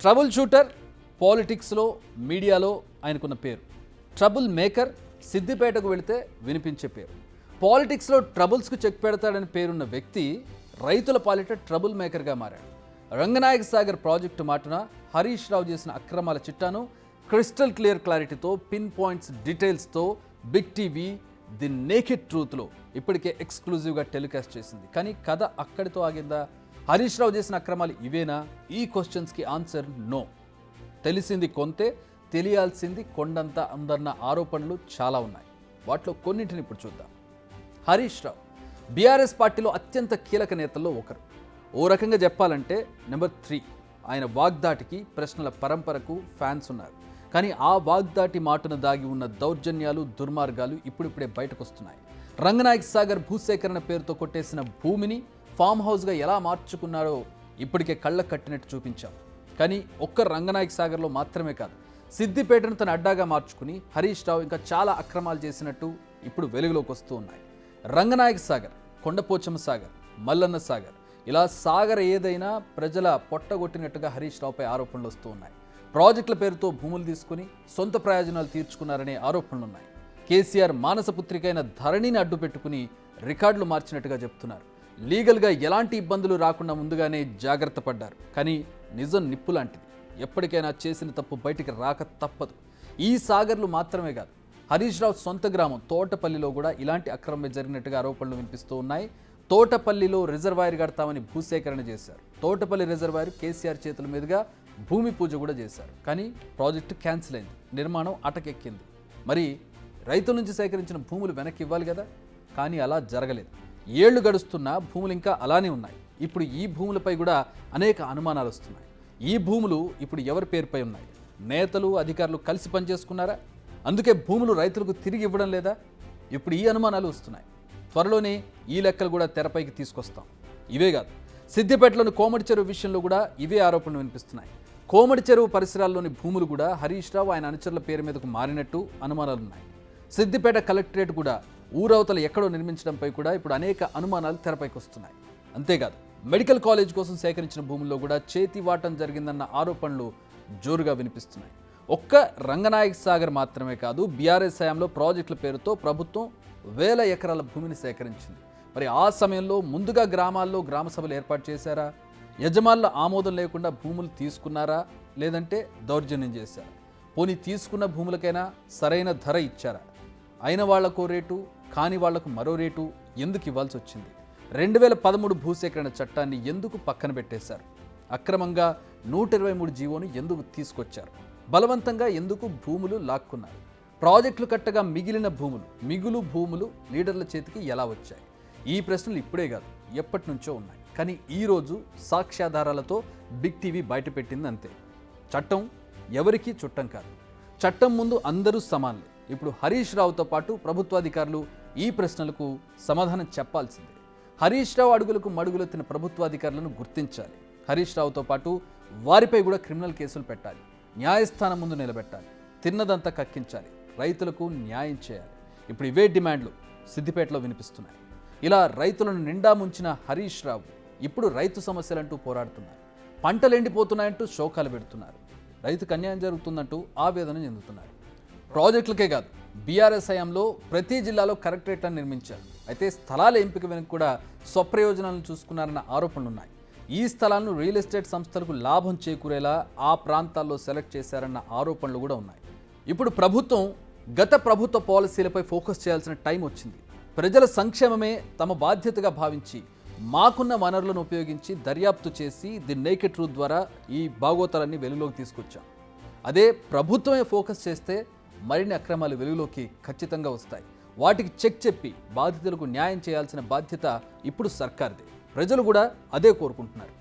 Trouble shooter, పాలిటిక్స్లో మీడియాలో ఆయనకున్న పేరు. ట్రబుల్ మేకర్, సిద్దిపేటకు వెళితే వినిపించే పేరు. పాలిటిక్స్లో ట్రబుల్స్కు చెక్ పెడతాడని పేరున్న వ్యక్తి రైతుల పాలిట ట్రబుల్ మేకర్గా మారాడు. రంగనాయక సాగర్ ప్రాజెక్టు మాటున హరీష్ రావు చేసిన అక్రమాల చిట్టాను క్రిస్టల్ క్లారిటీతో, పిన్ పాయింట్స్, డీటెయిల్స్తో బిగ్ టీవీ ది నేకెడ్ ట్రూత్లో ఇప్పటికే ఎక్స్క్లూజివ్గా టెలికాస్ట్ చేసింది. కానీ కథ అక్కడితో ఆగిందా? హరీష్ రావు చేసిన అక్రమాలు ఇవేనా? ఈ క్వశ్చన్స్కి ఆన్సర్ నో. తెలిసింది కొంతే, తెలియాల్సింది కొండంత అందన్న ఆరోపణలు చాలా ఉన్నాయి. వాటిలో కొన్నింటిని ఇప్పుడు చూద్దాం. హరీష్ రావు బీఆర్ఎస్ పార్టీలో అత్యంత కీలక నేతల్లో ఒకరు. ఓ రకంగా చెప్పాలంటే నెంబర్ 3. ఆయన వాగ్దాటికి, ప్రశ్నల పరంపరకు ఫ్యాన్స్ ఉన్నారు. కానీ ఆ వాగ్దాటి మాటున దాగి ఉన్న దౌర్జన్యాలు, దుర్మార్గాలు ఇప్పుడిప్పుడే బయటకు వస్తున్నాయి. రంగనాయక సాగర్ భూసేకరణ పేరుతో కొట్టేసిన భూమిని ఫామ్ హౌస్గా ఎలా మార్చుకున్నారో ఇప్పటికే కళ్ళకు కట్టినట్టు చూపించాం. కానీ ఒక్క రంగనాయక సాగర్లో మాత్రమే కాదు, సిద్దిపేటను తన అడ్డాగా మార్చుకుని హరీష్ రావు ఇంకా చాలా అక్రమాలు చేసినట్టు ఇప్పుడు వెలుగులోకి వస్తూ ఉన్నాయి. రంగనాయక సాగర్, కొండపోచమ్మ సాగర్, మల్లన్న సాగర్, ఇలా సాగర్ ఏదైనా ప్రజల పొట్టగొట్టినట్టుగా హరీష్ రావుపై ఆరోపణలు వస్తూ ఉన్నాయి. ప్రాజెక్టుల పేరుతో భూములు తీసుకుని సొంత ప్రయోజనాలు తీర్చుకున్నారనే ఆరోపణలున్నాయి. కేసీఆర్ మానసపుత్రికైన ధరణిని అడ్డు పెట్టుకుని రికార్డులు మార్చినట్టుగా చెప్తున్నారు. లీగల్గా ఎలాంటి ఇబ్బందులు రాకుండా ముందుగానే జాగ్రత్త పడ్డారు. కానీ నిజం నిప్పు లాంటిది. ఎప్పటికైనా చేసిన తప్పు బయటికి రాక తప్పదు. ఈ సాగర్లు మాత్రమే కాదు, హరీష్ రావు సొంత గ్రామం తోటపల్లిలో కూడా ఇలాంటి అక్రమమే జరిగినట్టుగా ఆరోపణలు వినిపిస్తూ ఉన్నాయి. తోటపల్లిలో రిజర్వాయర్ కడతామని భూసేకరణ చేశారు. తోటపల్లి రిజర్వాయర్ కేసీఆర్ చేతుల మీదుగా భూమి పూజ కూడా చేశారు. కానీ ప్రాజెక్టు క్యాన్సిల్ అయింది, నిర్మాణం అటకెక్కింది. మరి రైతుల నుంచి సేకరించిన భూములు వెనక్కి ఇవ్వాలి కదా, కానీ అలా జరగలేదు. ఏళ్లు గడుస్తున్నా భూములు ఇంకా అలానే ఉన్నాయి. ఇప్పుడు ఈ భూములపై కూడా అనేక అనుమానాలు వస్తున్నాయి. ఈ భూములు ఇప్పుడు ఎవరి పేరుపై ఉన్నాయి? నేతలు, అధికారులు కలిసి పనిచేసుకున్నారా? అందుకే భూములు రైతులకు తిరిగి ఇవ్వడం లేదా? ఇప్పుడు ఈ అనుమానాలు వస్తున్నాయి. త్వరలోనే ఈ లెక్కలు కూడా తెరపైకి తీసుకొస్తాం. ఇవే కాదు, సిద్దిపేటలోని కోమటి చెరువు విషయంలో కూడా ఇవే ఆరోపణలు వినిపిస్తున్నాయి. కోమటి చెరువు పరిసరాల్లోని భూములు కూడా హరీష్ రావు, ఆయన అనుచరుల పేరు మీదకు మారినట్టు అనుమానాలున్నాయి. సిద్దిపేట కలెక్టరేట్ కూడా ఊరవతల ఎక్కడో నిర్మించడంపై కూడా ఇప్పుడు అనేక అనుమానాలు తెరపైకి వస్తున్నాయి. అంతేకాదు, మెడికల్ కాలేజ్ కోసం సేకరించిన భూముల్లో కూడా చేతివాటం జరిగిందన్న ఆరోపణలు జోరుగా వినిపిస్తున్నాయి. ఒక్క రంగనాయక సాగర్ మాత్రమే కాదు, బీఆర్ఎస్ హయాంలో ప్రాజెక్టుల పేరుతో ప్రభుత్వం వేల ఎకరాల భూమిని సేకరించింది. మరి ఆ సమయంలో ముందుగా గ్రామాల్లో గ్రామ సభలు ఏర్పాటు చేశారా? యజమానుల ఆమోదం లేకుండా భూములు తీసుకున్నారా? లేదంటే దౌర్జన్యం చేశారా? పోనీ తీసుకున్న భూములకైనా సరైన ధర ఇచ్చారా? అయిన వాళ్లకో రేటు, కాని వాళ్లకు మరో రేటు ఎందుకు ఇవ్వాల్సి వచ్చింది? 2013 భూసేకరణ చట్టాన్ని ఎందుకు పక్కన పెట్టేశారు? అక్రమంగా 123 జీవోను ఎందుకు తీసుకొచ్చారు? బలవంతంగా ఎందుకు భూములు లాక్కున్నారు? ప్రాజెక్టులు కట్టగా మిగిలిన మిగులు భూములు లీడర్ల చేతికి ఎలా వచ్చాయి? ఈ ప్రశ్నలు ఇప్పుడే కాదు, ఎప్పటి నుంచో ఉన్నాయి. కానీ ఈరోజు సాక్ష్యాధారాలతో బిగ్ టీవీ బయటపెట్టింది అంతే. చట్టం ఎవరికీ చుట్టం కాదు. చట్టం ముందు అందరూ సమానులే. ఇప్పుడు హరీష్ రావుతో పాటు ప్రభుత్వాధికారులు ఈ ప్రశ్నలకు సమాధానం చెప్పాల్సిందే. హరీష్ రావు అడుగులకు మడుగులెత్తిన ప్రభుత్వాధికారులను గుర్తించాలి. హరీష్ రావుతో పాటు వారిపై కూడా క్రిమినల్ కేసులు పెట్టాలి. న్యాయస్థానం ముందు నిలబెట్టాలి. తిన్నదంతా కక్కించాలి. రైతులకు న్యాయం చేయాలి. ఇప్పుడు ఇవే డిమాండ్లు సిద్దిపేటలో వినిపిస్తున్నాయి. ఇలా రైతులను నిండా ముంచిన హరీష్ రావు ఇప్పుడు రైతు సమస్యలంటూ పోరాడుతున్నారు. పంటలు ఎండిపోతున్నాయంటూ శోకాలు పెడుతున్నారు. రైతుకు అన్యాయం జరుగుతుందంటూ ఆవేదన చెందుతున్నారు. ప్రాజెక్టులకే కాదు, బీఆర్ఎస్ హయాంలో ప్రతి జిల్లాలో కలెక్టరేట్లను నిర్మించారు. అయితే స్థలాల ఎంపిక వెనుక కూడా స్వప్రయోజనాలను చూసుకున్నారన్న ఆరోపణలున్నాయి. ఈ స్థలాలను రియల్ ఎస్టేట్ సంస్థలకు లాభం చేకూరేలా ఆ ప్రాంతాల్లో సెలెక్ట్ చేశారన్న ఆరోపణలు కూడా ఉన్నాయి. ఇప్పుడు గత ప్రభుత్వ పాలసీలపై ఫోకస్ చేయాల్సిన టైం వచ్చింది. ప్రజల సంక్షేమమే తమ బాధ్యతగా భావించి మాకున్న వనరులను ఉపయోగించి దర్యాప్తు చేసి ది నేకెడ్ ట్రూత్ ద్వారా ఈ భాగోతాలన్నీ వెలుగులోకి తీసుకొచ్చాం. అదే ప్రభుత్వమే ఫోకస్ చేస్తే మరిన్ని అక్రమాలు వెలుగులోకి ఖచ్చితంగా వస్తాయి. వాటికి చెక్ చెప్పి బాధితులకు న్యాయం చేయాల్సిన బాధ్యత ఇప్పుడు సర్కార్దే. ప్రజలు కూడా అదే కోరుకుంటున్నారు.